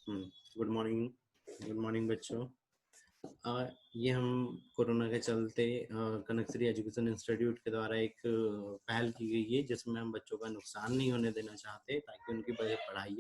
Good morning. Good morning बच्चों। ये हम कोरोना के चलते कनक श्री एजुकेशन इंस्टीट्यूट के द्वारा एक पहल की गई है जिसमें हम बच्चों का नुकसान नहीं होने देना चाहते ताकि उनकी पढ़ाई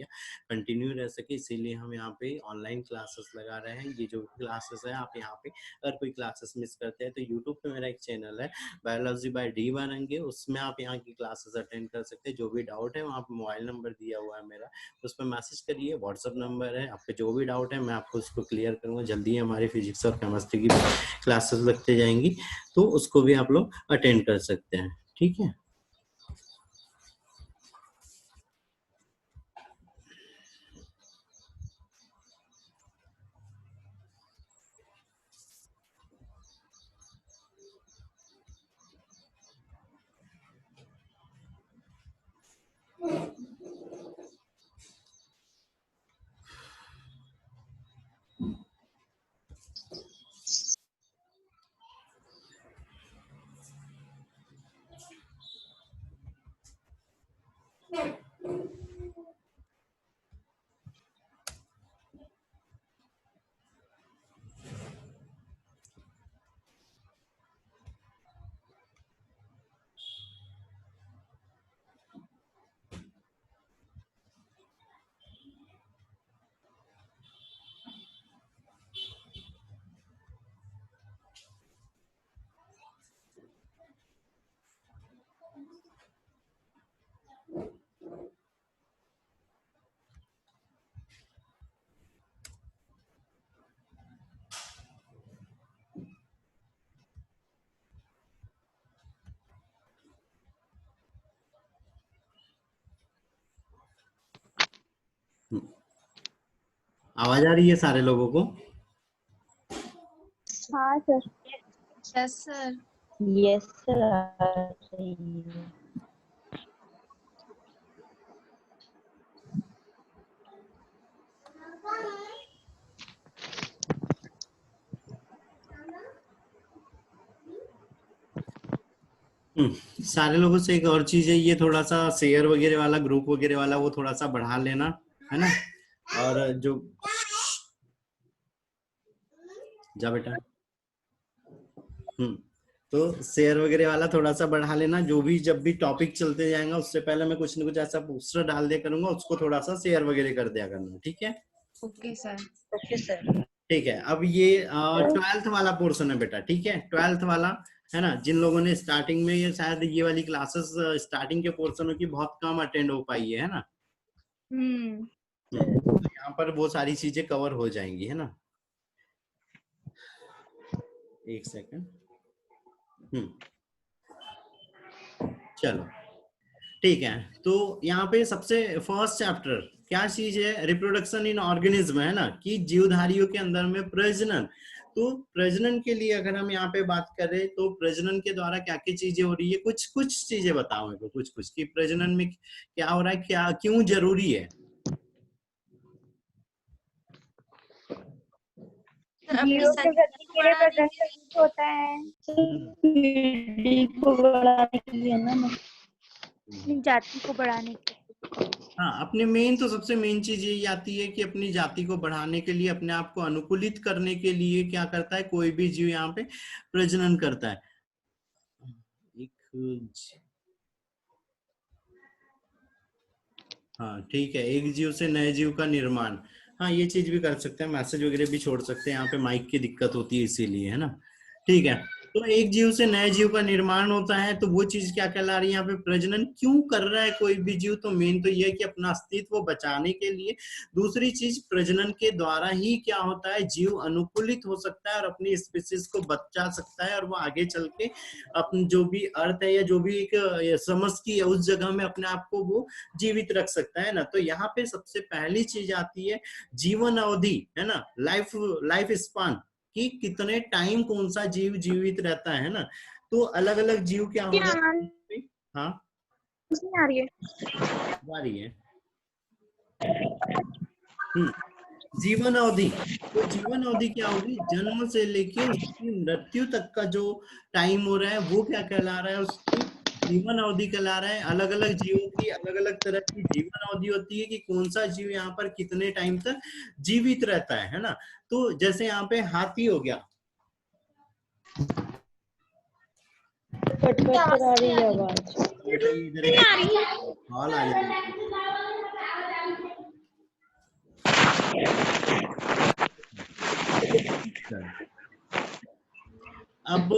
कंटिन्यू रह सके, इसीलिए हम यहाँ पे ऑनलाइन क्लासेस लगा रहे हैं। ये जो क्लासेस है आप यहाँ पे अगर कोई क्लासेस मिस करते हैं तो यूट्यूब पे मेरा एक चैनल है बायोलॉजी बाय डी वारंगे, उसमें आप यहाँ की क्लासेस अटेंड कर सकते हैं। जो भी डाउट है वहाँ पे मोबाइल नंबर दिया हुआ है मेरा, उस पर मैसेज करिए। व्हाट्सअप नंबर है, आपके जो भी डाउट है मैं आपको उसको क्लियर करूँगा। जल्दी हमारी फिजिक्स और केमिस्ट्री की क्लासेस लगते जाएंगी तो उसको भी आप लोग अटेंड कर सकते हैं, ठीक है। आवाज आ रही है सारे लोगों को? हाँ sir. Yes sir. Yes sir. सारे लोगों से एक और चीज है, ये थोड़ा सा शेयर वगैरह वाला, ग्रुप वगैरह वाला वो थोड़ा सा बढ़ा लेना, है ना। और जो जा बेटा तो शेयर वगैरह वाला थोड़ा सा बढ़ा लेना। जो भी जब भी टॉपिक चलते जाएगा उससे पहले मैं कुछ न कुछ ऐसा पोस्टर डाल दिया करूंगा, उसको थोड़ा सा शेयर वगैरह कर दिया करना, ठीक है। Okay sir. Okay sir. ठीक है, अब ये 12th वाला पोर्शन है बेटा, ठीक है। 12th वाला है ना, जिन लोगों ने स्टार्टिंग में ये शायद ये वाली क्लासेस स्टार्टिंग के पोर्शनों की बहुत कम अटेंड हो पाई है ना। तो यहाँ पर वो सारी चीजें कवर हो जाएंगी, है ना। एक सेकंड। चलो ठीक है, तो यहाँ पे सबसे फर्स्ट चैप्टर क्या चीज है, रिप्रोडक्शन इन ऑर्गेनिज्म, है ना, कि जीवधारियों के अंदर में प्रजनन। तो प्रजनन के लिए अगर हम यहाँ पे बात करें तो प्रजनन के द्वारा क्या क्या चीजें हो रही है, कुछ कुछ चीजें बताओ मेरे को, कुछ कुछ कि प्रजनन में क्या हो रहा है, क्या क्यों जरूरी है। जीवों के वृद्धि के लिए प्रजनन होता है, पीढ़ी को बढ़ाने के लिए ना, अपनी जाति को बढ़ाने के लिए। हाँ, अपने मेन तो सबसे मेन चीज यही आती है कि अपनी जाति को बढ़ाने के लिए, अपने आप को अनुकूलित करने के लिए क्या करता है कोई भी जीव यहाँ पे प्रजनन करता है। हाँ ठीक है, एक जीव से नए जीव का निर्माण। हाँ ये चीज भी कर सकते हैं, मैसेज वगैरह भी छोड़ सकते हैं, यहाँ पे माइक की दिक्कत होती है इसीलिए, है ना। ठीक है, तो एक जीव से नए जीव का निर्माण होता है, तो वो चीज क्या कहला रही है यहाँ पे, प्रजनन क्यों कर रहा है कोई भी जीव, तो मेन तो ये है कि अपना अस्तित्व बचाने के लिए। दूसरी चीज, प्रजनन के द्वारा ही क्या होता है, जीव अनुकूलित हो सकता है और अपनी स्पीसीज को बचा सकता है, और वो आगे चल के अपनी जो भी अर्थ है या जो भी एक समझ की है उस जगह में अपने आप को वो जीवित रख सकता है ना। तो यहाँ पे सबसे पहली चीज आती है जीवन अवधि, है ना, लाइफ स्पान, कि कितने टाइम कौन सा जीव जीवित रहता है ना। तो अलग अलग जीव क्या हो जाते हैं। हाँ आ रही है, आ रही है। जीवन अवधि, तो जीवन अवधि क्या होगी, जन्म से लेके उसकी मृत्यु तक का जो टाइम हो रहा है वो क्या कहला रहा है, उसकी जीवन अवधि कहला रहा है। अलग अलग जीवों की अलग अलग तरह की जीवन अवधि होती है कि कौन सा जीव यहाँ पर कितने टाइम तक जीवित रहता है ना। तो जैसे यहाँ पे हाथी हो गया, कट कर आ रही है आवाज। बेटा ये इधर एक कॉल आ रही है। अब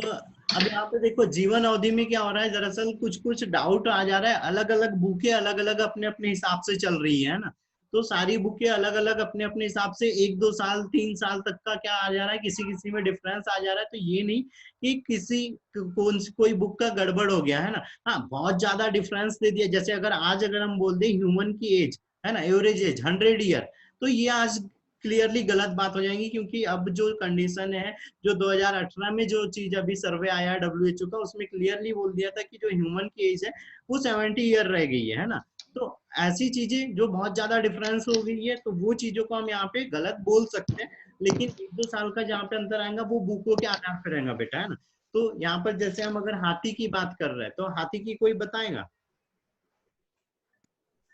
यहाँ पे देखो जीवन अवधि में क्या हो रहा है, दरअसल कुछ कुछ डाउट आ जा रहा है। अलग अलग बुकें अलग अलग अपने अपने हिसाब से चल रही है ना। तो सारी बुकें अलग अलग अपने अपने हिसाब से 1-2 साल 3 साल तक का क्या आ जा रहा है, किसी किसी में डिफरेंस आ जा रहा है। तो ये नहीं कि किसी कोई बुक का गड़बड़ हो गया है ना। हाँ, बहुत ज्यादा डिफरेंस दे दिया। जैसे अगर आज अगर हम बोल दें ह्यूमन की एज है ना, एवरेज एज 100 ईयर, तो ये आज क्लियरली गलत बात हो जाएगी। क्योंकि अब जो कंडीशन है, जो 2018 में जो चीज अभी सर्वे आया WHO का, उसमें क्लियरली बोल दिया था कि जो ह्यूमन की एज है वो 70 ईयर रह गई है ना। तो ऐसी चीजें जो बहुत ज्यादा डिफरेंस हो गई है, तो वो चीजों को हम यहाँ पे गलत बोल सकते हैं। लेकिन 1-2 साल का जहाँ पे अंतर आएगा वो बुकों के आधार पर रहेगा बेटा, है ना। तो यहाँ पर जैसे हम अगर हाथी की बात कर रहे हैं, तो हाथी की कोई बताएगा?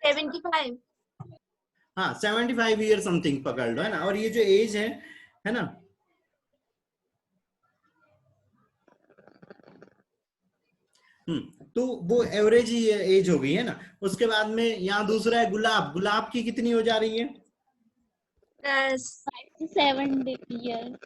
75। हाँ, 75 ईयर समथिंग पकड़ लो, है ना। और ये जो एज है ना, तो वो एवरेज ही एज हो गई है ना। उसके बाद में यहाँ दूसरा है गुलाब। गुलाब की कितनी हो जा रही है? 5 to 7 ईयर।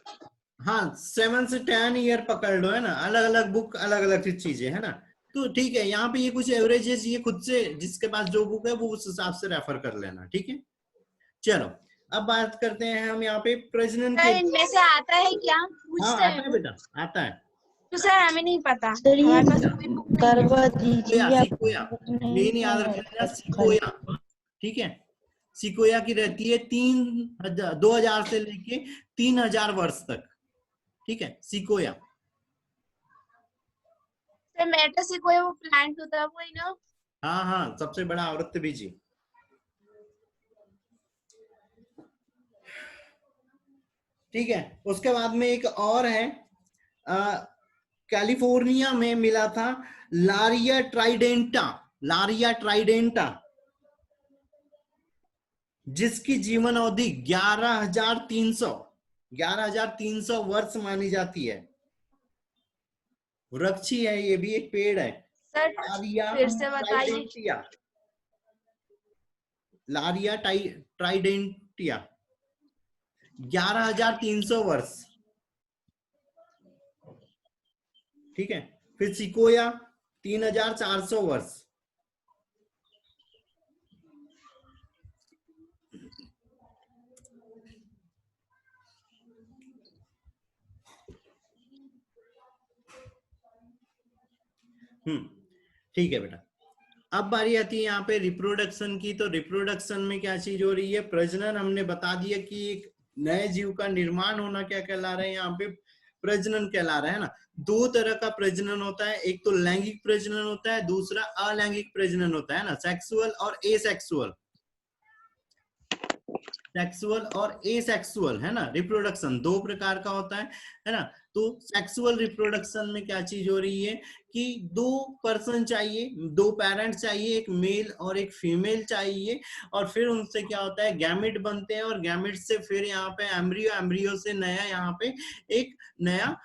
हाँ, 7 से 10 ईयर पकड़ लो, है ना। अलग अलग बुक अलग अलग चीजें है ना। तो ठीक है, यहाँ पे ये कुछ एवरेजेस ये खुद से जिसके पास जो बुक है वो उस हिसाब से रेफर कर लेना, ठीक है। चलो अब बात करते हैं हम यहाँ पे प्रजनन के। सर इनमें से आता है क्या? हाँ, पूछते आता है हैं। बेटा, आता है। तो सर हमें नहीं पता, सर ये हमारे पास कोई बुक नहीं है। करवा सिकोया, दीजिए, सिकोया नहीं मेन याद है रख मेरे लेना, पास खाली। सिकोया, ठीक है। सिकोया की रहती है 2000 से लेके 3000 वर्ष तक, ठीक है, सिकोया। सर मेटा से कोई वो प्लांट होता है वही ना? हाँ हाँ, सबसे बड़ा आवृतबीजी। ठीक है, उसके बाद में एक और है, कैलिफोर्निया में मिला था लारिया ट्राइडेंटा। लारिया ट्राइडेंटा जिसकी जीवन अवधि 11,300 वर्ष मानी जाती है। वृक्षी है, ये भी एक पेड़ है। सर लारिया फिर से बताइए। ट्राइडेंटिया, लारिया ट्राइडेंटिया 11,300 वर्ष, ठीक है। फिर सिकोया 3,400 वर्ष। ठीक है बेटा। अब बारी आती है यहाँ पे रिप्रोडक्शन की। तो रिप्रोडक्शन में क्या चीज हो रही है? प्रजनन हमने बता दिया कि एक नए जीव का निर्माण होना क्या कहला रहा है, यहाँ पे प्रजनन कहला रहा है ना। 2 तरह का प्रजनन होता है, एक तो लैंगिक प्रजनन होता है, दूसरा अलैंगिक प्रजनन होता है ना, सेक्सुअल और एसेक्सुअल। सेक्सुअल और एसेक्सुअल है ना, रिप्रोडक्शन 2 प्रकार का होता है ना। तो सेक्सुअल रिप्रोडक्शन में क्या चीज हो रही है कि 2 पर्सन चाहिए, 2 पेरेंट्स चाहिए, एक मेल और एक फीमेल चाहिए। और फिर उनसे क्या होता है, गैमेट बनते हैं, और गैमेट से फिर यहाँ पे एम्ब्रियो, एम्ब्रियो से नया यहाँ पे एक नया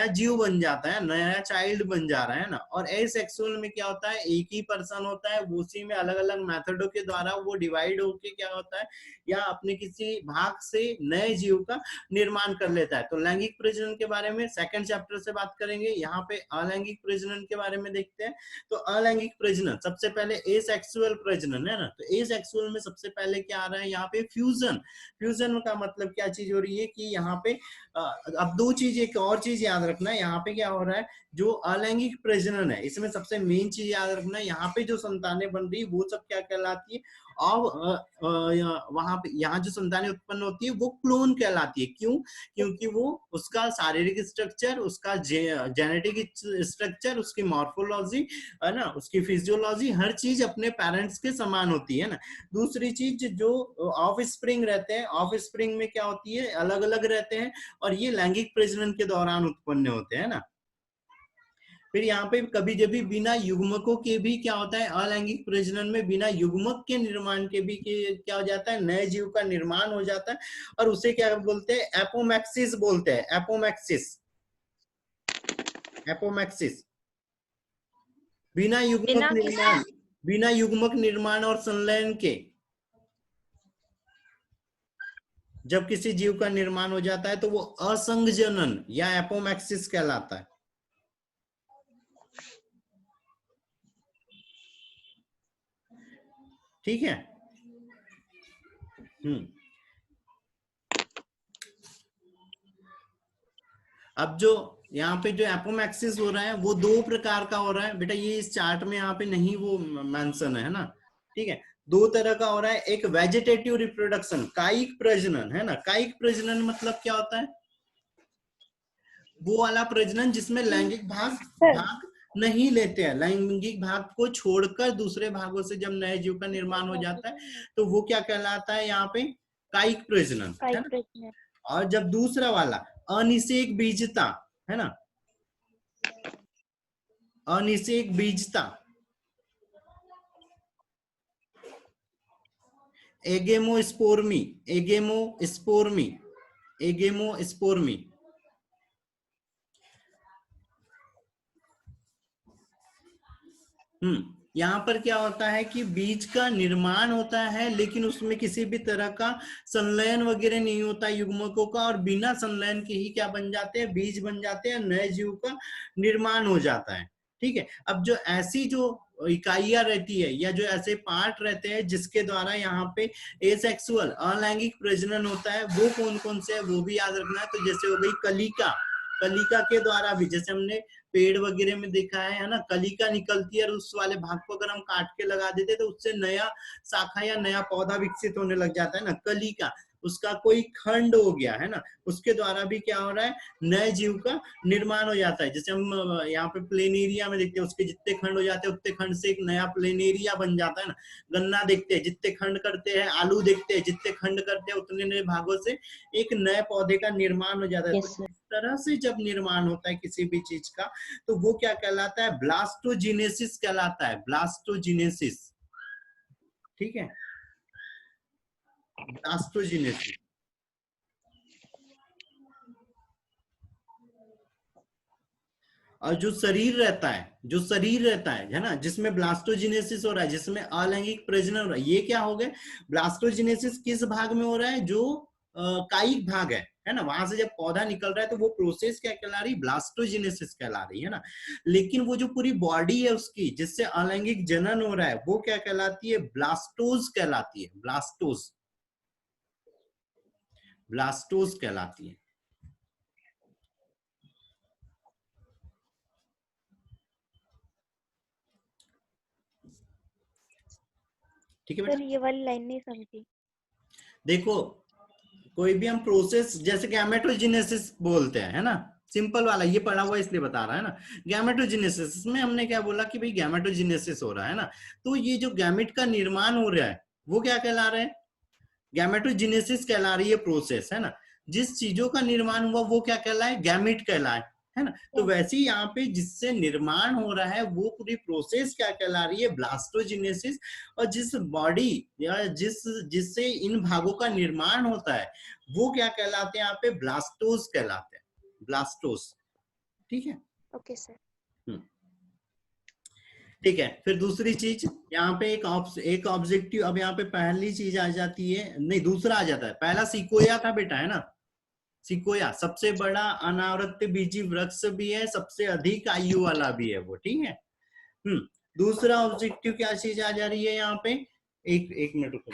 जीव बन जाता है, नया चाइल्ड बन जा रहा है ना। और एसेक्सुअल में क्या होता है, एक ही पर्सन होता है, उसी में अलग अलग मेथडों के द्वारा वो डिवाइड होके क्या होता है, या अपने किसी भाग से नए जीव का निर्माण कर लेता है। तो लैंगिक प्रजनन के बारे में सेकंड चैप्टर से बात करेंगे। यहाँ पे अलैंगिक प्रजनन के बारे में देखते हैं। तो अलैंगिक प्रजनन सबसे पहले एसेक्सुअल प्रजनन है ना। तो एसेक्सुअल में सबसे पहले क्या आ रहा है, यहाँ पे फ्यूजन। फ्यूजन का मतलब क्या चीज हो रही है कि यहाँ पे अब 2 चीज, एक और चीज याद रखना है, यहाँ पे क्या हो रहा है, जो अलैंगिक प्रजनन है इसमें सबसे मेन चीज याद रखना है, यहाँ पे जो संतानें बन रही वो सब क्या कहलाती है, और वहां पे यहाँ जो संतानें उत्पन्न होती है वो क्लोन कहलाती है। क्यों? क्योंकि वो उसका शारीरिक स्ट्रक्चर, उसका जेनेटिक स्ट्रक्चर, उसकी मॉर्फोलॉजी है ना, उसकी फिजियोलॉजी, हर चीज अपने पेरेंट्स के समान होती है ना। दूसरी चीज, जो ऑफ स्प्रिंग रहते हैं, ऑफ स्प्रिंग में क्या होती है, अलग अलग रहते हैं, और ये लैंगिक प्रजनन के दौरान उत्पन्न होते हैं ना। फिर यहाँ पे कभी जब भी बिना युग्मकों के भी क्या होता है, अलैंगिक प्रजनन में बिना युग्मक के निर्माण के भी क्या हो जाता है, नए जीव का निर्माण हो जाता है, और उसे क्या बोलते हैं, एपोमैक्सिस बोलते हैं, एपोमैक्सिस, एपोमैक्सिस। बिना युग्मक बिना निर्माण, बिना युग्मक निर्माण और संलयन के जब किसी जीव का निर्माण हो जाता है तो वो असंगजनन या एपोमैक्सिस कहलाता है। ठीक है। अब जो यहाँ पे जो एपोमैक्सिस हो रहा है वो दो प्रकार का हो रहा है बेटा, ये इस चार्ट में यहाँ पे नहीं वो मेंशन है ना, ठीक है। दो तरह का हो रहा है, एक वेजिटेटिव रिप्रोडक्शन, कायिक प्रजनन है ना। कायिक प्रजनन मतलब क्या होता है, वो वाला प्रजनन जिसमें लैंगिक भाग नहीं लेते हैं, लैंगिक भाग को छोड़कर दूसरे भागों से जब नए जीव का निर्माण हो जाता है तो वो क्या कहलाता है यहाँ पे, कायिक प्रजनन है ना। और जब दूसरा वाला अनिषेक बीजता है ना, अनिषेक बीजता, एगेमोस्पोर्मी, एगेमोस्पोर्मी, एगेमोस्पोर्मी, यहाँ पर क्या होता है कि बीज का निर्माण होता है लेकिन उसमें किसी भी तरह का संलयन वगैरह नहीं होता युग्मकों का, और बिना संलयन के ही क्या बन जाते हैं, बीज बन जाते हैं, नए जीव का निर्माण हो जाता है। ठीक है। अब जो ऐसी जो इकाइयां रहती है या जो ऐसे पार्ट रहते हैं जिसके द्वारा यहाँ पे एसेक्सुअल अलैंगिक प्रजनन होता है, वो कौन कौन से है वो भी याद रखना है। तो जैसे हो गई कलिका, कलिका के द्वारा भी जैसे हमने पेड़ वगैरह में देखा है ना, कलिका निकलती है और उस वाले भाग को अगर हम काट के लगा देते तो उससे नया शाखा या नया पौधा विकसित होने लग जाता है ना, कलिका। उसका कोई खंड हो गया है ना, उसके द्वारा भी क्या हो रहा है, नए जीव का निर्माण हो जाता है। जैसे हम यहाँ पे प्लेनेरिया में देखते हैं, उसके जितने खंड हो जाते हैं उतने खंड से एक नया प्लेनेरिया बन जाता है ना। गन्ना देखते हैं, जितने खंड करते हैं, आलू देखते हैं, जितने खंड करते हैं उतने नए भागों से एक नए पौधे का निर्माण हो जाता है। Yes, तो इस तरह से जब निर्माण होता है किसी भी चीज का तो वो क्या कहलाता है, ब्लास्टोजिनेसिस कहलाता है, ब्लास्टोजिनेसिस। ठीक है, ब्लास्टोजिनेसिस। और जो शरीर रहता है, जो शरीर रहता है ना, जिसमें ब्लास्टोजिनेसिस हो रहा है, जिसमें अलैंगिक प्रजनन हो रहा है, ये क्या हो गए, ब्लास्टोजिनेसिस किस भाग में हो रहा है, जो कायिक भाग है ना, वहां से जब पौधा निकल रहा है तो वो प्रोसेस क्या कहला रही, ब्लास्टोजिनेसिस कहला रही है ना। लेकिन वो जो पूरी बॉडी है उसकी जिससे अलैंगिक जनन हो रहा है वो क्या कहलाती है, ब्लास्टोज कहलाती है, ब्लास्टोज, ब्लास्टोज कहलाती है। ठीक है बेटा। सर ये वाली लाइन नहीं समझी। देखो कोई भी हम प्रोसेस जैसे गैमेटोजेनेसिस बोलते हैं है ना, सिंपल वाला ये पढ़ा हुआ इसलिए बता रहा है ना। गैमेटोजेनेसिस, इसमें हमने क्या बोला कि भाई गैमेटोजेनेसिस हो रहा है ना, तो ये जो गैमेट का निर्माण हो रहा है वो क्या कहला रहे हैं, गैमेटोजेनेसिस कहला रही है प्रोसेस है ना। जिस चीजों का निर्माण हुआ वो क्या कहलाए, गैमेट कहलाए है ना। तो वैसे ही यहाँ पे जिससे निर्माण हो रहा है वो पूरी प्रोसेस क्या कहला रही है, ब्लास्टोजेनेसिस। और जिस बॉडी या जिससे इन भागों का निर्माण होता है वो क्या कहलाते हैं यहाँ पे, ब्लास्टोस कहलाते हैं, ब्लास्टोस। ठीक है। Okay sir. ठीक है। फिर दूसरी चीज यहाँ पे एक ऑब्जेक्टिव, अब यहाँ पे पहली चीज आ जाती है, नहीं दूसरा आ जाता है। पहला सिकोया था बेटा है ना, सिकोया सबसे बड़ा अनावृत बीजी वृक्ष भी है, सबसे अधिक आयु वाला भी है वो। ठीक है। दूसरा ऑब्जेक्टिव क्या चीज आ जा रही है यहाँ पे, एक मिनट रुको।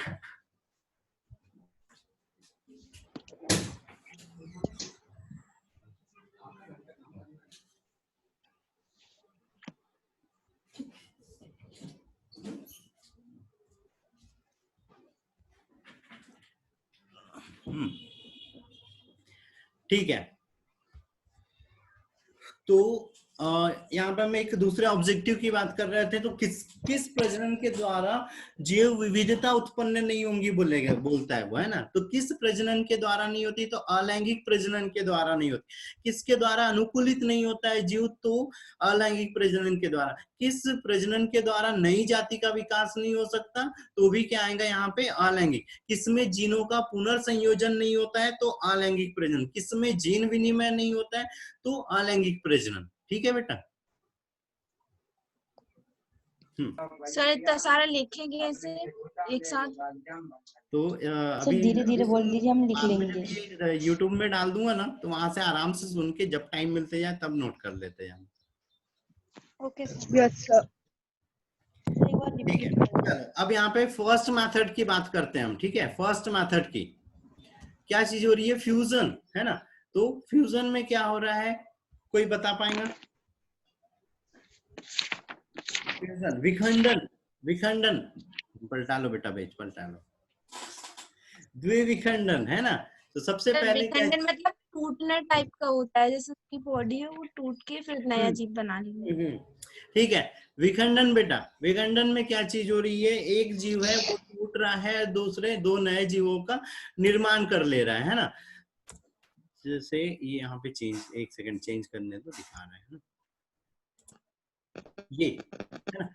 ठीक है। तो यहाँ पे हम एक दूसरे ऑब्जेक्टिव की बात कर रहे थे, तो किस प्रजनन के द्वारा जैव विविधता उत्पन्न नहीं होंगी बोलता है वो, है ना। तो किस प्रजनन के द्वारा नहीं होती, तो अलैंगिक प्रजनन के द्वारा नहीं होती। किसके द्वारा अनुकूलित नहीं होता है जीव, तो अलैंगिक प्रजनन के द्वारा। किस प्रजनन के द्वारा नई जाति का विकास नहीं हो सकता, तो भी क्या आएगा यहाँ पे, अलैंगिक। किसमें जीनों का पुनर्संयोजन नहीं होता है, तो अलैंगिक प्रजनन। किसमें जीन विनिमय नहीं होता है, तो अलैंगिक प्रजनन। ठीक है बेटा। सर इतना सारा लिखेंगे ऐसे एक साथ? तो अभी धीरे धीरे बोल दीजिए, हम लिख लेंगे। यूट्यूब में डाल दूंगा ना, तो वहां से आराम से सुन के जब टाइम मिलते जाए तब नोट कर लेते जाए। Okay sir. ठीक है, चलो अब यहाँ पे फर्स्ट मेथड की बात करते हैं हम। ठीक है, फर्स्ट मेथड की क्या चीज हो रही है, फ्यूजन, है ना। तो फ्यूजन में क्या हो रहा है, कोई बता पाएगा? फ्यूजन, विखंडन, विखंडन पलटा लो बेटा, पेज पलटा लो। द्विविखंडन, है ना। तो सबसे पहले विखंडन मतलब टूटना टाइप का होता है, जैसे उसकी बॉडी है वो टूट के फिर नया जीव बना लेंगे। ठीक है, विखंडन बेटा, विखंडन में क्या चीज हो रही है, एक जीव है वो टूट रहा है, दूसरे दो नए जीवों का निर्माण कर ले रहा है ना। जैसे ये यहाँ पे चेंज, एक सेकंड चेंज करने तो दिखा रहा है ना, ये है ना।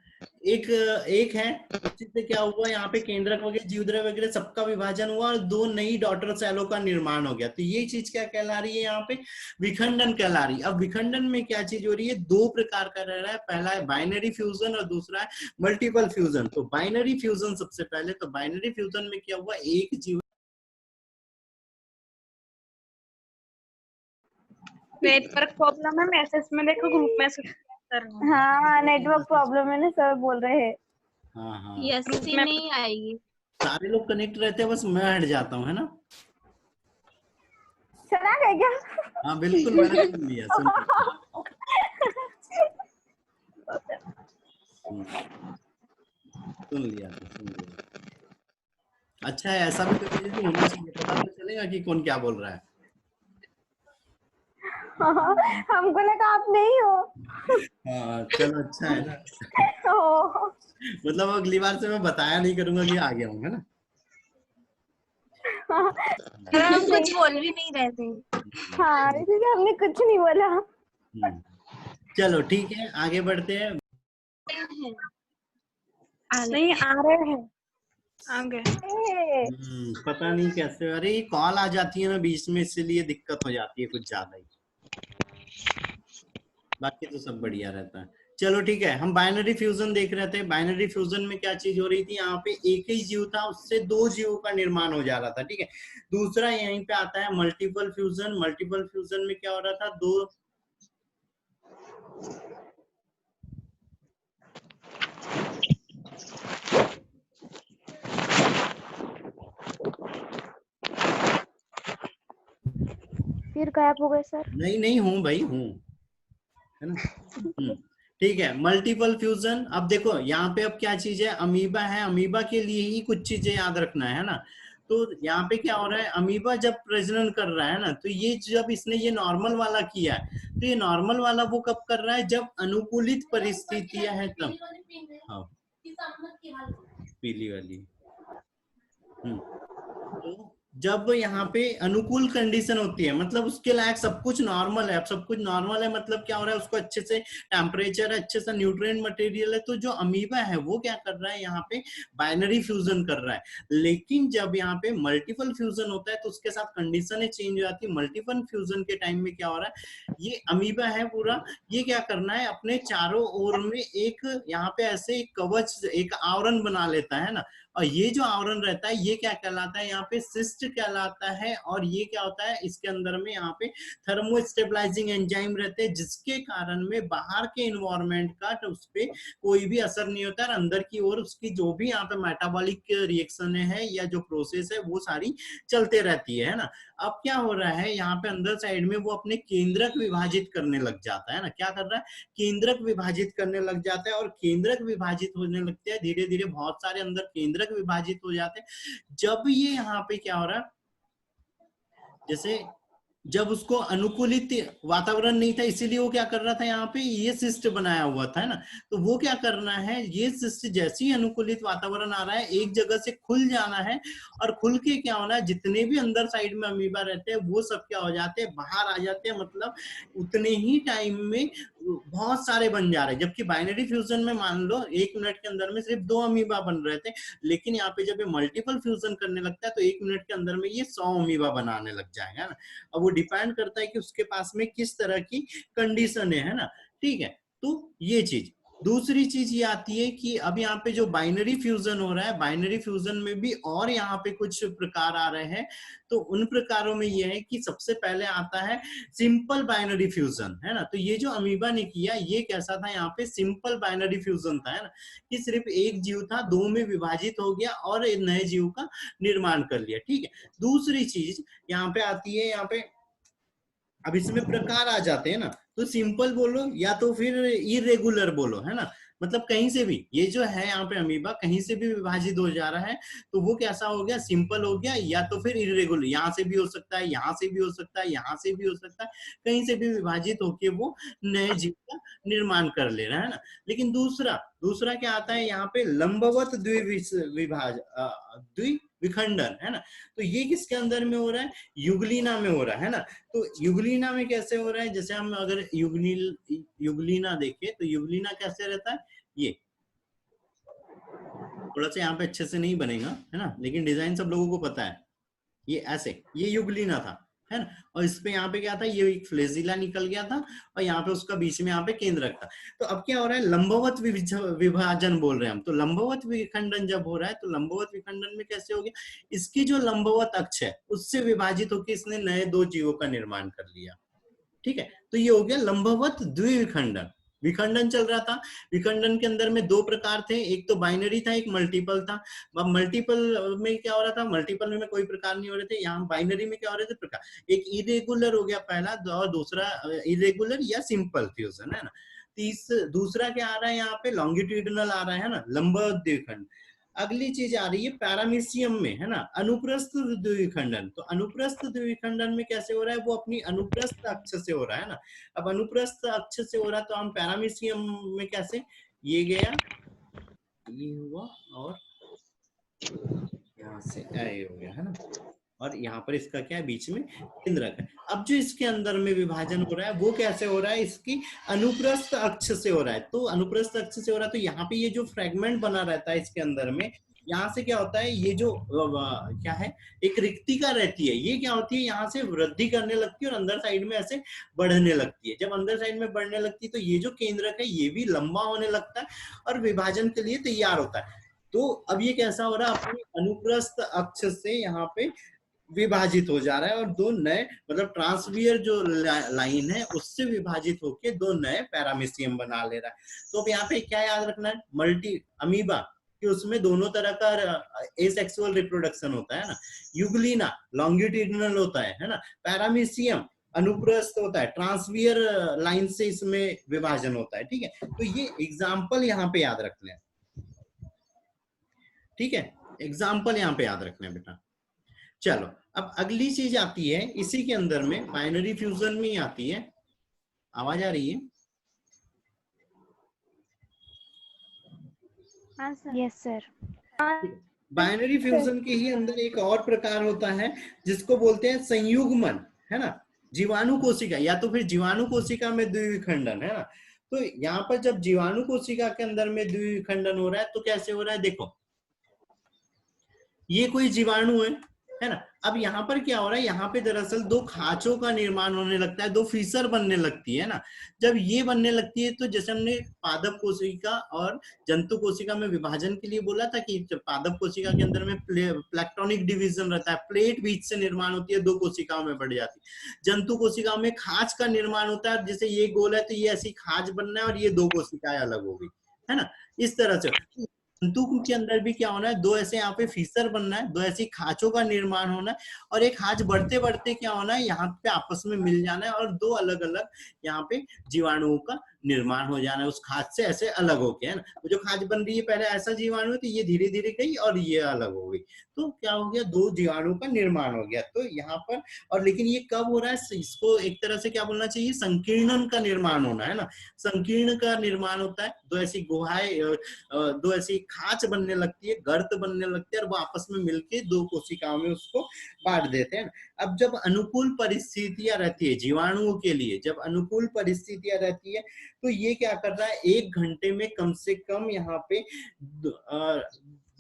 एक है, जिससे क्या हुआ, यहाँ पे केंद्रक वगैरह जीवद्रव्य वगैरह सबका विभाजन हुआ और दो नई डॉटर सेलों का निर्माण हो गया। तो ये चीज क्या कहला रही है, यहाँ पे विखंडन कहला रही है। अब विखंडन में क्या चीज हो रही है, दो प्रकार का रह रहा है। पहला है बाइनरी फ्यूजन और दूसरा है मल्टीपल फ्यूजन। तो बाइनरी फ्यूजन सबसे पहले, तो बाइनरी फ्यूजन में क्या हुआ, एक जीव, नेटवर्क प्रॉब्लम है, मैसेज में देखो, ग्रुप मैसेज कर रहा हूं। हाँ नेटवर्क प्रॉब्लम है ना सर, बोल रहे हैं। हाँ हाँ यस नहीं आएगी। सारे लोग कनेक्ट रहते हैं, बस मैं हट जाता हूँ, है ना। चला गया क्या? हाँ बिल्कुल, मैंने सुन लिया, सुन लिया। अच्छा है, ऐसा भी कभी कभी होना चाहिए, पता तो चलेगा कि कौन क्या बोल रहा है। हमको लगा आप नहीं हो। हाँ चलो, अच्छा है ना। ओ, मतलब अगली बार से मैं बताया नहीं करूंगा कि आ गया हूँ, है ना। हम कुछ बोल भी नहीं रहे थे। हाँ इसलिए हमने कुछ नहीं बोला। चलो ठीक है, आगे बढ़ते हैं। नहीं आ रहे हैं, आ गए। पता नहीं कैसे, अरे ये कॉल आ जाती है ना बीच में, इसलिए दिक्कत हो जाती है कुछ ज्यादा ही। बाकी तो सब बढ़िया रहता है। चलो ठीक है, हम बाइनरी फ्यूजन देख रहे थे। बाइनरी फ्यूजन में क्या चीज हो रही थी, यहाँ पे एक ही जीव था, उससे दो जीवों का निर्माण हो जा रहा था। ठीक है, दूसरा यहीं पे आता है मल्टीपल फ्यूजन। मल्टीपल फ्यूजन में क्या हो रहा था, दो, फिर गायब हो गए सर। नहीं हूँ भाई, हूँ, है ना। ठीक है, मल्टीपल फ्यूजन। अब देखो यहाँ पे अब क्या चीज है, अमीबा है। अमीबा के लिए ही कुछ चीजें याद रखना है ना। तो यहाँ पे क्या हो रहा है, अमीबा जब प्रजनन कर रहा है ना, तो ये जब इसने ये नॉर्मल वाला किया है, तो ये नॉर्मल वाला वो कब कर रहा है, जब अनुकूलित परिस्थितियां हैं तब। हाँ पीली वाली। तो जब यहाँ पे अनुकूल कंडीशन होती है, मतलब उसके लायक सब कुछ नॉर्मल है। अब सब कुछ नॉर्मल है मतलब क्या हो रहा है, उसको अच्छे से टेम्परेचर है, अच्छे से न्यूट्रिएंट मटेरियल है। तो जो अमीबा है वो क्या कर रहा है, यहाँ पे बाइनरी फ्यूजन कर रहा है। लेकिन जब यहाँ पे मल्टीपल फ्यूजन होता है तो उसके साथ कंडीशनें चेंज हो जाती है। मल्टीपल फ्यूजन के टाइम में क्या हो रहा है, ये अमीबा है पूरा, ये क्या करना है, अपने चारों ओर में एक यहाँ पे ऐसे एक कवच, एक आवरण बना लेता है ना। और ये जो आवरण रहता है ये क्या कहलाता है, यहाँ पे सिस्ट कहलाता है। और ये क्या होता है, इसके अंदर में यहाँ पे थर्मो स्टेबलाइजिंग एंजाइम रहते हैं, जिसके कारण में बाहर के इन्वायरमेंट का तो उस पर कोई भी असर नहीं होता है। अंदर की ओर उसकी जो भी यहाँ पे मेटाबॉलिक रिएक्शन है या जो प्रोसेस है वो सारी चलते रहती है ना। अब क्या हो रहा है, यहाँ पे अंदर साइड में वो अपने केंद्रक विभाजित करने लग जाता है ना। क्या कर रहा है, केंद्रक विभाजित करने लग जाता है। और केंद्रक विभाजित होने लगते हैं धीरे धीरे, बहुत सारे अंदर केंद्रक विभाजित हो जाते हैं। जब ये यहाँ पे क्या हो रहा है, जैसे जब उसको अनुकूलित वातावरण नहीं था, इसीलिए वो क्या कर रहा था, यहाँ पे ये सिस्ट बनाया हुआ था, है ना। तो वो क्या करना है, ये सिस्ट जैसे ही अनुकूलित वातावरण आ रहा है, एक जगह से खुल जाना है, और खुल के क्या होना है, जितने भी अंदर साइड में अमीबा रहते हैं वो सब क्या हो जाते हैं, बाहर आ जाते हैं। मतलब उतने ही टाइम में बहुत सारे बन जा रहे हैं। जबकि बाइनरी फ्यूजन में मान लो 1 मिनट के अंदर में सिर्फ 2 अमीबा बन रहे थे, लेकिन यहाँ पे जब ये मल्टीपल फ्यूजन करने लगता है तो 1 मिनट के अंदर में ये 100 अमीबा बनाने लग जाएगा ना। अब वो डिपेंड करता है कि उसके पास में किस तरह की कंडीशन है ना। ठीक है, तो ये चीज। दूसरी चीज ये आती है कि अब यहाँ पे जो बाइनरी फ्यूजन हो रहा है, बाइनरी फ्यूजन में भी और यहाँ पे कुछ प्रकार आ रहे हैं। तो उन प्रकारों में ये है कि सबसे पहले आता है सिंपल बाइनरी फ्यूजन, है ना। तो ये जो अमीबा ने किया ये कैसा था, यहाँ पे सिंपल बाइनरी फ्यूजन था, है ना, कि सिर्फ एक जीव था, 2 में विभाजित हो गया और एक नए जीव का निर्माण कर लिया। ठीक है, दूसरी चीज यहाँ पे आती है, यहाँ पे अब इसमें प्रकार आ जाते हैं ना, तो सिंपल बोलो या तो फिर इरेगुलर बोलो, है ना। मतलब कहीं से भी ये जो है यहाँ पे अमीबा कहीं से भी विभाजित हो जा रहा है, तो वो कैसा हो गया, सिंपल हो गया, या तो फिर इरेगुलर, यहाँ से भी हो सकता है, यहाँ से भी हो सकता है, यहाँ से भी हो सकता है, कहीं से भी विभाजित होके वो नए जीव का निर्माण कर ले रहा है ना। लेकिन दूसरा दूसरा क्या आता है यहाँ पे, लंबवत द्विविखंडन, है ना। तो ये किसके अंदर में हो रहा है, युगलीना में हो रहा है ना। तो युगलीना में कैसे हो रहा है, जैसे हम अगर युगलीना देखें तो युगलीना कैसे रहता है, ये थोड़ा सा यहाँ पे अच्छे से नहीं बनेगा, है ना, लेकिन डिजाइन सब लोगों को पता है। ये ऐसे, ये युगलीना था, है ना। और इस पे यहाँ पे क्या था, ये एक फ्लेजिला निकल गया था, और यहाँ पे उसका बीच में यहाँ पे केंद्रक था। तो अब क्या हो रहा है, लंबवत विभाजन बोल रहे हैं हम। तो लंबवत विखंडन जब हो रहा है, तो लंबवत विखंडन में कैसे हो गया, इसकी जो लंबवत अक्ष है उससे विभाजित होकर इसने नए 2 जीवों का निर्माण कर लिया। ठीक है, तो ये हो गया लंबवत द्विविखंडन। विखंडन चल रहा था, विखंडन के अंदर में 2 प्रकार थे, एक तो बाइनरी था, एक मल्टीपल था। अब मल्टीपल में क्या हो रहा था, मल्टीपल में कोई प्रकार नहीं हो रहे थे, यहाँ बाइनरी में क्या हो रहे थे, प्रकार। एक इरेगुलर हो गया पहला, और दूसरा इरेगुलर या सिंपल फ्यूजन, है ना। दूसरा क्या आ रहा है यहाँ पे, लॉन्गिट्यूडिनल आ रहा है ना, लंबवत द्विखंड। अगली चीज आ रही है पैरामीशियम में, है ना, अनुप्रस्थ द्विखंडन। तो अनुप्रस्थ द्विखंडन में कैसे हो रहा है, वो अपनी अनुप्रस्थ अक्ष से हो रहा है ना। अब अनुप्रस्थ अक्ष से हो रहा है, तो हम पैरामीशियम में कैसे, ये गया, ये हुआ, और यहाँ से ये हो गया, है ना, और यहाँ पर इसका क्या है, बीच में केंद्रक है। अब जो इसके अंदर में विभाजन हो रहा है वो कैसे हो रहा है, इसकी अनुप्रस्थ अक्ष से हो रहा है। तो अनुप्रस्थ अक्ष से हो रहा है, तो यहाँ पे ये जो फ्रेगमेंट बना रहता है इसके अंदर में, यहाँ से क्या होता है, ये जो क्या है, एक रिक्तिका रहती है, ये क्या होती है, यहाँ से वृद्धि करने लगती है और अंदर साइड में ऐसे बढ़ने लगती है। जब अंदर साइड में बढ़ने लगती है तो ये जो केंद्रक है ये भी लंबा होने लगता है और विभाजन के लिए तैयार होता है। तो अब ये कैसा हो रहा है, अपनी अनुप्रस्थ अक्ष से यहाँ पे विभाजित हो जा रहा है, और 2 नए, मतलब ट्रांसवियर जो लाइन है उससे विभाजित होके 2 नए पैरामीशियम बना ले रहा है। तो अब यहाँ पे क्या याद रखना है, मल्टी अमीबा कि उसमें दोनों तरह का एसेक्सुअल रिप्रोडक्शन होता है ना। युगलीना लॉन्गिट्यूडिनल होता है ना। पैरामीशियम अनुप्रस्थ होता है, ट्रांसवियर लाइन से इसमें विभाजन होता है। ठीक है, तो ये एग्जाम्पल यहाँ पे याद रखना है। ठीक है, एग्जाम्पल यहाँ पे याद रखना है बेटा। चलो, अब अगली चीज आती है इसी के अंदर में, बाइनरी फ्यूजन में ही आती है। आवाज आ रही है? हाँ sir. Yes sir. Binary fusion के ही अंदर एक और प्रकार होता है जिसको बोलते हैं संयुग्मन, है ना। जीवाणु कोशिका या तो फिर जीवाणु कोशिका में द्विविखंडन, है ना। तो यहाँ पर जब जीवाणु कोशिका के अंदर में द्विविखंडन हो रहा है तो कैसे हो रहा है, देखो ये कोई जीवाणु है ना। अब यहाँ पर क्या हो रहा है, यहाँ पे दरअसल 2 खांचों का निर्माण होने लगता है, 2 फीसर बनने लगती है ना। जब ये बनने लगती है तो जैसे हमने पादप कोशिका और जंतु कोशिका में विभाजन के लिए बोला था कि पादप कोशिका के अंदर में प्लेक्टोनिक डिवीजन रहता है, प्लेट बीच से निर्माण होती है, 2 कोशिकाओं में बढ़ जाती है। जंतु कोशिकाओं में खांच का निर्माण होता है, जैसे ये गोल है तो ये ऐसी खांच बनना है और ये 2 कोशिकाएं अलग हो गई, है ना, इस तरह से। तंतु के अंदर भी क्या होना है, दो ऐसे यहाँ पे फीसर बनना है, दो ऐसी खांचों का निर्माण होना है, और एक खांच बढ़ते बढ़ते क्या होना है, यहाँ पे आपस में मिल जाना है, और दो अलग अलग यहाँ पे जीवाणुओं का निर्माण हो जाना है उस खांच से ऐसे अलग होके, है ना। तो जो खांच बन रही है पहले ऐसा जीवाणु है, तो ये धीरे धीरे गई और ये अलग हो गई, तो क्या हो गया, दो जीवाणु का निर्माण हो गया। तो यहाँ पर, और लेकिन ये कब हो रहा है, इसको एक तरह से क्या बोलना चाहिए, संकीर्णन का निर्माण होना है ना, संकीर्ण का निर्माण होता है, दो ऐसी गुहाएं, दो ऐसी खांच बनने लगती है, गर्त बनने लगती है, और वो आपस में मिलके दो कोशिकाओं में उसको बांट देते हैं। अब जब अनुकूल परिस्थितियां रहती है जीवाणुओं के लिए, जब अनुकूल परिस्थितियां रहती है, तो ये क्या कर रहा है, 1 घंटे में कम से कम यहाँ पे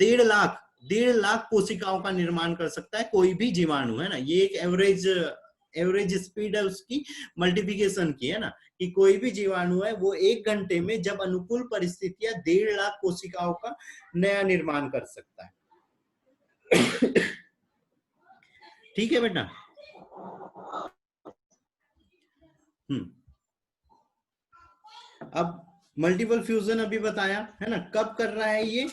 1.5 लाख कोशिकाओं का निर्माण कर सकता है कोई भी जीवाणु, है ना। ये एक एवरेज स्पीड है उसकी मल्टीप्लिकेशन की, है ना, कि कोई भी जीवाणु है वो 1 घंटे में जब अनुकूल परिस्थितियां 1.5 लाख कोशिकाओं का नया निर्माण कर सकता है। ठीक है बेटा। अब मल्टीपल फ्यूजन अभी बताया है ना, कब कर रहा है ये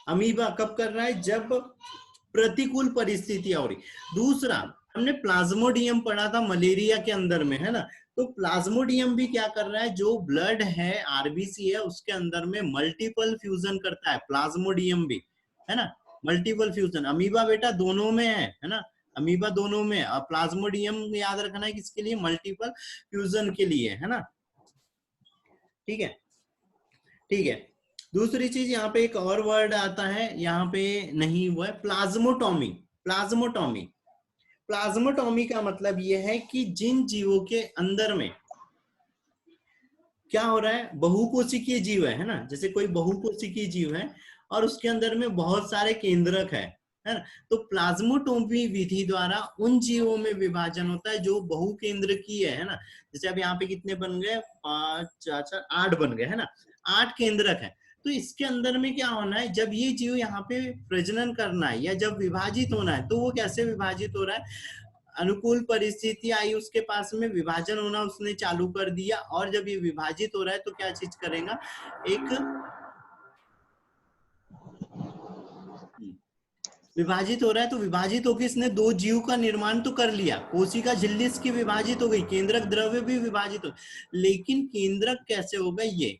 अमीबा, कब कर रहा है, जब प्रतिकूल परिस्थितियां हो रही। दूसरा हमने प्लाज्मोडियम पढ़ा था मलेरिया के अंदर में, है ना, तो प्लाज्मोडियम भी क्या कर रहा है, जो ब्लड है आरबीसी है उसके अंदर में मल्टीपल फ्यूजन करता है, प्लाज्मोडियम भी, है ना, मल्टीपल फ्यूजन। अमीबा बेटा दोनों में है ना, अमीबा दोनों में, और प्लाज्मोडियम याद रखना है किसके लिए, मल्टीपल फ्यूजन के लिए, है ना। ठीक है, ठीक है। दूसरी चीज यहाँ पे एक और वर्ड आता है, यहाँ पे नहीं हुआ है, प्लाज्मोटॉमी। प्लाज्मोटॉमी, प्लाज्मोटॉमी का मतलब यह है कि जिन जीवों के अंदर में क्या हो रहा है, बहुकोशिकीय जीव है ना, जैसे कोई बहुकोशिकीय जीव है और उसके अंदर में बहुत सारे केंद्रक है ना, तो प्लाज्मोटोमी विधि द्वारा उन जीवों में विभाजन होता है जो बहुकेंद्रकीय है ना। जैसे अब यहाँ पे कितने बन गए, 5 4 4 8 बन गए, है ना, 8 केंद्रक है। तो इसके अंदर में क्या होना है, जब ये जीव यहाँ पे प्रजनन करना है या जब विभाजित होना है, तो वो कैसे विभाजित हो रहा है, अनुकूल परिस्थिति आई उसके पास में, विभाजन होना उसने चालू कर दिया, और जब ये विभाजित हो रहा है तो क्या चीज करेगा, एक विभाजित हो रहा है, तो विभाजित होकर इसने दो जीव का निर्माण तो कर लिया, कोशिका झिल्ली इसकी विभाजित हो गई, केंद्रक द्रव्य भी विभाजित हो, लेकिन केंद्रक कैसे होगा, ये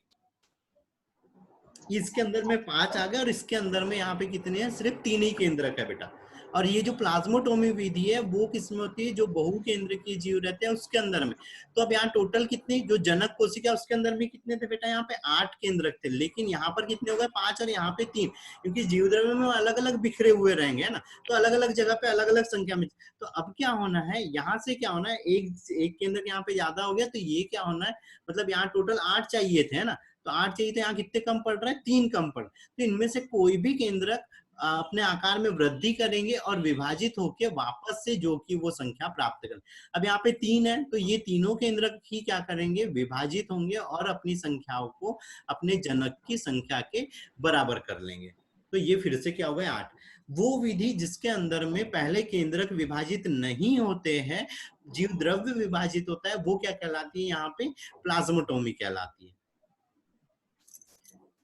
इसके अंदर में 5 आ गए और इसके अंदर में यहाँ पे कितने हैं, सिर्फ 3 ही केंद्रक है बेटा। और ये जो प्लाज्मोटोमी विधि है वो किसमें होती है, जो बहुकेंद्रकीय जीव रहते हैं उसके अंदर में। तो अब यहाँ टोटल कितने, जो जनक कोशिका उसके अंदर भी कितने थे बेटा, यहाँ पे 8 केंद्रक थे, लेकिन यहाँ पर कितने हो गए, 5 और यहाँ पे 3, क्योंकि जीव द्रव्य में अलग अलग बिखरे हुए रहेंगे, है ना, तो अलग अलग जगह पे अलग अलग संख्या में। तो अब क्या होना है, यहाँ से क्या होना है, एक केंद्रक यहाँ पे ज्यादा हो गया, तो ये क्या होना है, मतलब यहाँ टोटल 8 चाहिए थे, है ना, तो 8 चाहिए थे, यहाँ कितने कम पड़ रहा है, 3 कम पड़, तो इनमें से कोई भी केंद्रक अपने आकार में वृद्धि करेंगे और विभाजित होकर वापस से जो कि वो संख्या प्राप्त करें। अब यहाँ पे 3 है, तो ये तीनों केंद्रक ही क्या करेंगे, विभाजित होंगे और अपनी संख्याओं को अपने जनक की संख्या के बराबर कर लेंगे। तो ये फिर से क्या हो गया, 8। वो विधि जिसके अंदर में पहले केंद्रक विभाजित नहीं होते हैं, जीव द्रव्य विभाजित होता है, वो क्या कहलाती है, यहाँ पे प्लाज्मोटोमी कहलाती है।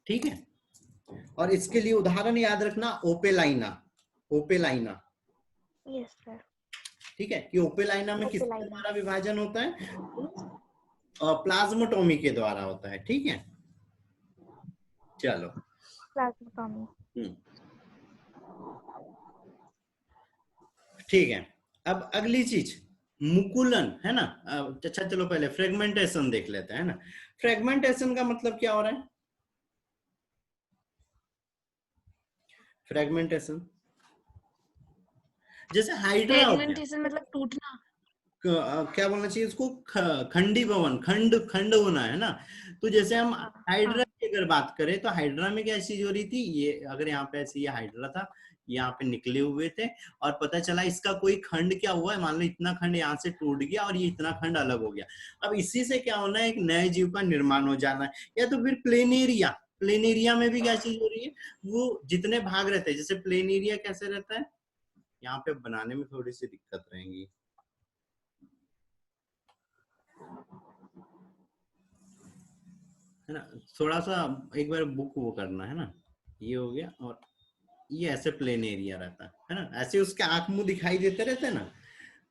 ठीक है, और इसके लिए उदाहरण याद रखना, ओपेलाइना, ओपेलाइना। Yes sir. ठीक है, कि ओपेलाइना में किसके द्वारा विभाजन होता है, प्लाज्मोटोमी के द्वारा होता है। ठीक है, चलो, प्लाज्मोटोमी। ठीक है। अब अगली चीज मुकुलन, है ना। अच्छा चलो पहले फ्रेगमेंटेशन देख लेते हैं, है ना। फ्रेगमेंटेशन का मतलब क्या हो रहा है, फ्रेगमेंटेशन जैसे हाइड्रा हो गया, फ्रेगमेंटेशन मतलब टूटना। क्या बोलना चाहिए उसको, खंडी भवन, खंड खंड होना, है ना। तो जैसे हम हाइड्रा की अगर बात करें, तो हाइड्रा में क्या चीज हो रही थी, ये अगर यहाँ पे ऐसे ये हाइड्रा था, यहाँ पे निकले हुए थे, और पता चला इसका कोई खंड क्या हुआ है, मान लो इतना खंड यहाँ से टूट गया और ये इतना खंड अलग हो गया। अब इसी से क्या होना है, एक नए जीव का निर्माण हो जाना है। या तो फिर प्लेनेरिया, प्लेनेरिया में भी क्या चीज हो रही है, वो जितने भाग रहते हैं, जैसे प्लेनेरिया कैसे रहता है, यहाँ पे बनाने में थोड़ी सी दिक्कत रहेगी, है ना, थोड़ा सा एक बार बुक वो करना, है ना। ये हो गया, और ये ऐसे प्लेन एरिया रहता है ना, ऐसे उसके आंख मुंह दिखाई देते रहते हैं ना।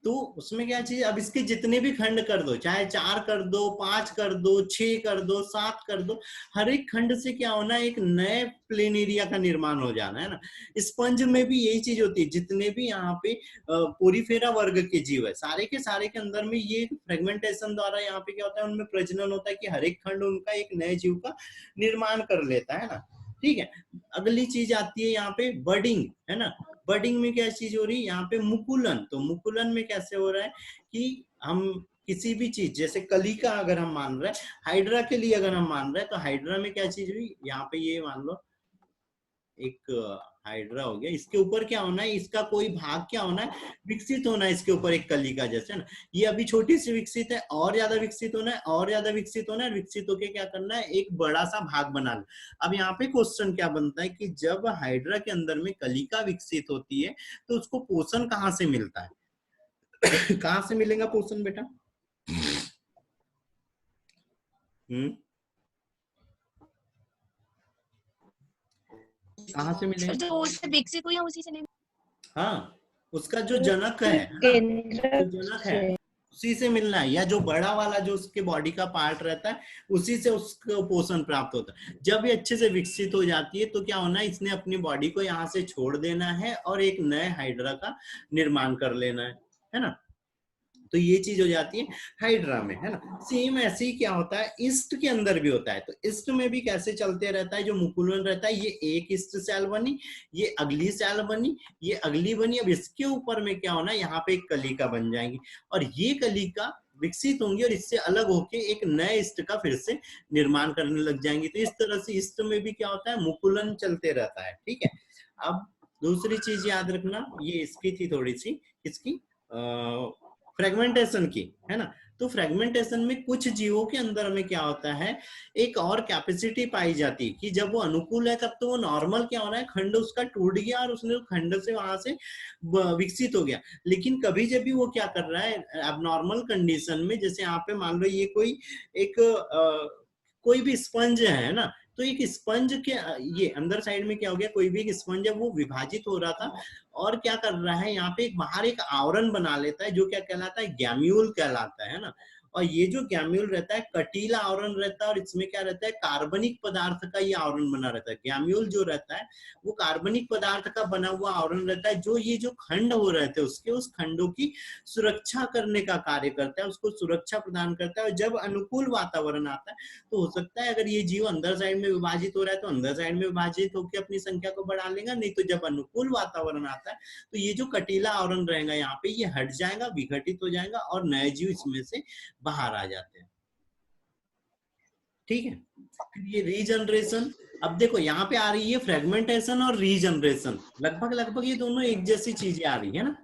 तो उसमें क्या चीज, अब इसके जितने भी खंड कर दो, चाहे 4 कर दो, 5 कर दो, 6 कर दो, 7 कर दो, हर एक खंड से क्या होना है, एक नए प्लेन एरिया का निर्माण हो जाना है ना। स्पंज में भी यही चीज होती है, जितने भी यहाँ पे पोरीफेरा वर्ग के जीव है, सारे के सारे के अंदर में ये फ्रेगमेंटेशन द्वारा यहाँ पे क्या होता है, उनमें प्रजनन होता है कि हर एक खंड उनका एक नए जीव का निर्माण कर लेता है ना। ठीक है, अगली चीज आती है यहाँ पे बडिंग, है ना। बडिंग में क्या चीज हो रही है, यहाँ पे मुकुलन। तो मुकुलन में कैसे हो रहा है कि हम किसी भी चीज, जैसे कली का अगर हम मान रहे हैं, हाइड्रा के लिए अगर हम मान रहे हैं, तो हाइड्रा में क्या चीज हुई, यहाँ पे ये मान लो एक हाइड्रा हो गया, इसके ऊपर क्या होना है, इसका कोई भाग क्या होना है, विकसित होना है इसके ऊपर एक कली का जैसे ना। ये अभी छोटी सी विकसित है, और ज्यादा विकसित होना है, और ज्यादा विकसित होना है, विकसित होके क्या करना है, एक बड़ा सा भाग बनाना। अब यहाँ पे क्वेश्चन क्या बनता है कि जब हाइड्रा के अंदर में कलिका विकसित होती है तो उसको पोषण कहाँ से मिलता है कहाँ से मिलेगा पोषण बेटा? कहाँ से मिलेगा? जो उससे विकसित हुई है उसी से नहीं। हाँ, उसका जो जनक है, जो जनक है उसी से मिलना है, या जो बड़ा वाला जो उसके बॉडी का पार्ट रहता है उसी से उसको पोषण प्राप्त होता है। जब ये अच्छे से विकसित हो जाती है तो क्या होना है, इसने अपनी बॉडी को यहाँ से छोड़ देना है और एक नए हाइड्रा का निर्माण कर लेना है ना। तो ये चीज हो जाती है हाइड्रा में, है ना। सेम ऐसे ही क्या होता है ईस्ट के अंदर भी होता है। तो ईस्ट में भी कैसे चलते रहता है, जो मुकुलन रहता है, ये एक ईस्ट सेल बनी, ये अगली सेल बनी, ये अगली बनी। अब इसके ऊपर में क्या होना है, यहाँ पे एक कलिका बन जाएंगी और ये कलिका विकसित होंगी और इससे अलग होके एक नए ईस्ट का फिर से निर्माण करने लग जाएंगी। तो इस तरह से ईस्ट में भी क्या होता है, मुकुलन चलते रहता है। ठीक है, अब दूसरी चीज याद रखना, ये इसकी थी थोड़ी सी, इसकी फ्रेगमेंटेशन की, है ना। तो फ्रेगमेंटेशन में कुछ जीवों के अंदर में क्या होता है, एक और कैपेसिटी पाई जाती है कि जब वो अनुकूल है तब तो वो नॉर्मल क्या हो रहा है, खंड उसका टूट गया और उसने खंड से वहां से विकसित हो गया। लेकिन कभी जब भी वो क्या कर रहा है, अब नॉर्मल कंडीशन में, जैसे यहाँ पे मान लो ये कोई एक कोई भी स्पंज है ना, तो एक स्पंज के ये अंदर साइड में क्या हो गया, कोई भी एक स्पंज है वो विभाजित हो रहा था और क्या कर रहा है, यहाँ पे एक बाहर एक आवरण बना लेता है जो क्या कहलाता है, गैम्यूल कहलाता है ना। और ये जो गैम्यूल रहता है कटीला आवरण रहता है और इसमें क्या रहता है, कार्बनिक पदार्थ का ये आवरण बना रहता है। गैम्यूल जो रहता है वो कार्बनिक पदार्थ का बना हुआ आवरण रहता है, जो ये जो खंड हो रहे थे उसके उस खंडों की सुरक्षा करने का कार्य करता है, उसको सुरक्षा प्रदान करता है। और जब अनुकूल वातावरण आता है तो हो सकता है अगर ये जीव अंदर साइड में विभाजित हो रहा है तो अंदर साइड में विभाजित होकर अपनी संख्या को बढ़ा लेगा, नहीं तो जब अनुकूल वातावरण आता है तो ये जो कटीला आवरण रहेगा यहाँ पे ये हट जाएगा, विघटित हो जाएगा और नए जीव इसमें से बाहर आ जाते हैं। ठीक है, फिर ये रीजनरेशन, अब देखो यहाँ पे आ रही है फ्रेगमेंटेशन और रीजनरेशन, लगभग लगभग ये दोनों एक जैसी चीजें आ रही है ना।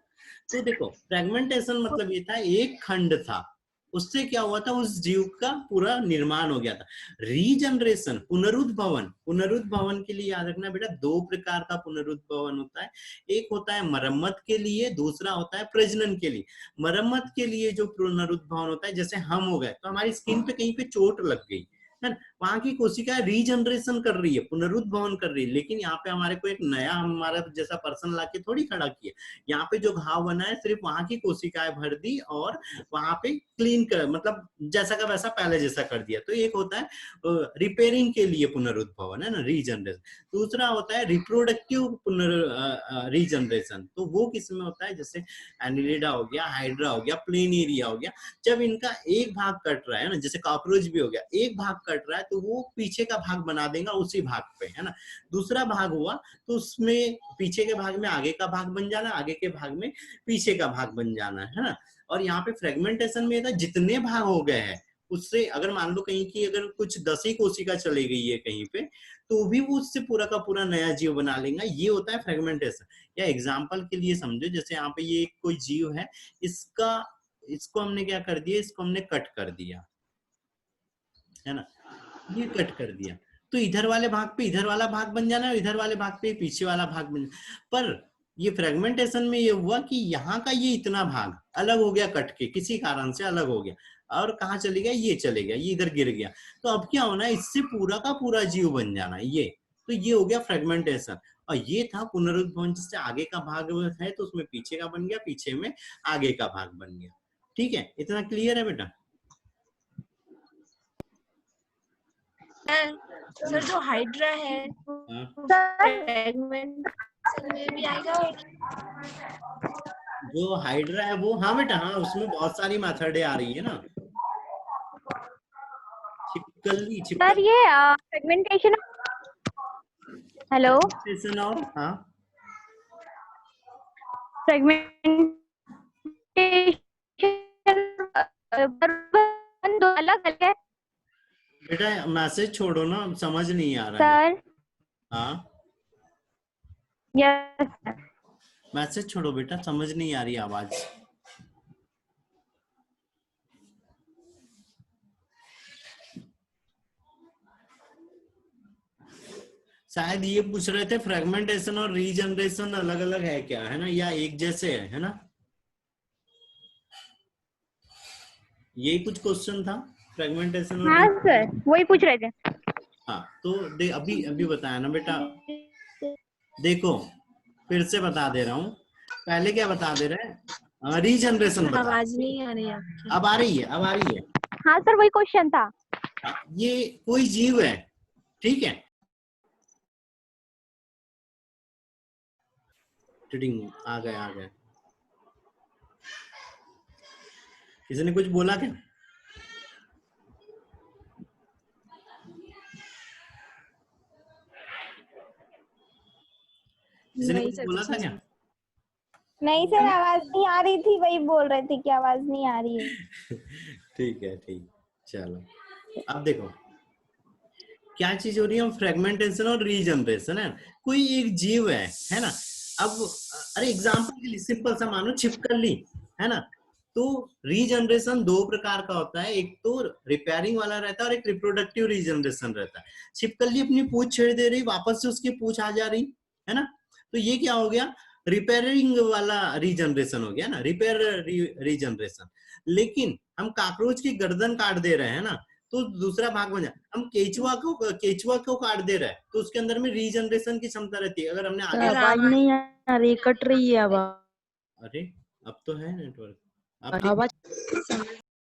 तो देखो फ्रेगमेंटेशन मतलब ये था एक खंड था, उससे क्या हुआ था, उस जीव का पूरा निर्माण हो गया था। रीजनरेशन पुनरुद्भवन, पुनरुद्भवन के लिए याद रखना बेटा दो प्रकार का पुनरुद्भवन होता है, एक होता है मरम्मत के लिए, दूसरा होता है प्रजनन के लिए। मरम्मत के लिए जो पुनरुद्भवन होता है, जैसे हम हो गए तो हमारी स्किन पे कहीं पे चोट लग गई है, वहां की कोशिका रीजनरेशन कर रही है, पुनरुद्भवन कर रही है, लेकिन यहाँ पे हमारे को एक नया हमारा जैसा पर्सन लाके थोड़ी खड़ा किया। यहाँ पे जो घाव बना है सिर्फ वहां की कोशिकाएं भर दी और वहां पे क्लीन कर, मतलब जैसा का वैसा पहले जैसा कर दिया। तो एक होता है रिपेयरिंग के लिए पुनरुद्भवन, है ना, रीजनरेशन। दूसरा होता है रिप्रोडक्टिव रीजनरेशन, तो वो किसमें होता है, जैसे एनिलिडा हो गया, हाइड्रा हो गया, प्लेनेरिया हो गया, जब इनका एक भाग कट रहा है ना, जैसे कॉकरोच भी हो गया, एक भाग कट रहा है तो वो पीछे का भाग बना देगा उसी भाग पे, है ना। दूसरा भाग हुआ तो उसमें पीछे के भाग में आगे का भाग बन जाना, आगे के भाग में पीछे का भाग बन जाना, है ना। और यहाँ पे फ्रेगमेंटेशन में था जितने भाग हो गए हैं उससे, अगर मान लो कहीं की अगर कुछ 10 ही कोशिका चली गई है कहीं पे, तो भी वो उससे पूरा का पूरा नया जीव बना लेगा। ये होता है फ्रेगमेंटेशन। या एग्जाम्पल के लिए समझो, जैसे यहाँ पे ये कोई जीव है, इसको हमने क्या कर दिया, इसको हमने कट कर दिया, है ना, ये कट कर दिया तो इधर वाले भाग पे इधर वाला भाग बन जाना है, इधर वाले भाग पे पीछे वाला भाग बन जाना। पर ये फ्रेगमेंटेशन में ये हुआ कि यहाँ का ये इतना भाग अलग हो गया, कट के किसी कारण से अलग हो गया, और कहाँ चली गया, ये चले गया, ये इधर गिर गया। तो अब क्या होना है, इससे पूरा का पूरा जीव बन जाना है, ये तो ये हो गया फ्रेगमेंटेशन। और ये था पुनरुद्भवन, जिससे आगे का भाग है तो उसमें पीछे का बन गया, पीछे में आगे का भाग बन गया। ठीक है, इतना क्लियर है बेटा? सर जो हाइड्रा है हाँ। फ्रेगमेंट में भी आएगा। जो हाइड्रा है वो, हाँ बेटा, हाँ उसमें बहुत सारी मेथडें आ रही है ना। छिपकली, सर ये फ्रेगमेंटेशन, हेलो, फ्रेगमेंटेशन और हाँ फ्रेगमेंटेशन दो अलग अलग है बेटा, मैसेज छोड़ो ना, समझ नहीं आ रहा है। सर। हाँ, यस सर। मैसेज छोड़ो बेटा, समझ नहीं आ रही आवाज। शायद ये पूछ रहे थे फ्रेगमेंटेशन और रीजनरेशन अलग अलग है क्या, है ना, या एक जैसे है ना? यही कुछ क्वेश्चन था, फ्रेगमेंटेशन और हाँ सर, वही पूछ रहे थे। हाँ तो अभी अभी बताया ना बेटा। देखो फिर से बता दे रहा हूँ, पहले क्या बता दे रहे हैं, रीजनरेशन बता। आवाज नहीं आ रही आपकी। अब आ रही है, अब आ रही है। हाँ सर, वही क्वेश्चन था। ये कोई जीव है, ठीक है, आ गए। किसी ने कुछ बोला क्या? किसी ने कुछ बोला था क्या? नहीं सर, आवाज नहीं आ रही थी, वही बोल रहे थे कि आवाज नहीं आ रही है। ठीक है, ठीक, चलो। अब देखो क्या चीज हो रही है, फ्रेगमेंटेशन और रीजनरेशन है। कोई एक जीव है ना। अब अरे एग्जांपल के लिए सिंपल सा मानो छिपकली, है ना। तो रीजनरेशन दो प्रकार का होता है, एक तो रिपेयरिंग वाला रहता है और एक रिप्रोडक्टिव रीजनरेशन रहता है। छिपकली अपनी पूंछ छेड़ दे रही, वापस से उसकी पूंछ आ जा रही, है ना। तो ये क्या हो गया, रिपेयरिंग वाला रीजनरेशन हो गया ना, रिपेयर रीजनरेशन। लेकिन हम काकरोच की गर्दन काट दे रहे हैं ना, तो दूसरा भाग बन जाए। हम केचुआ को काट दे रहे हैं तो उसके अंदर में रीजनरेशन की क्षमता रहती है। अगर हमने आगे आवाज नहीं आ रही, कट रही है आवाज। अरे अब तो है नेटवर्क, अब ठीक है? आवाज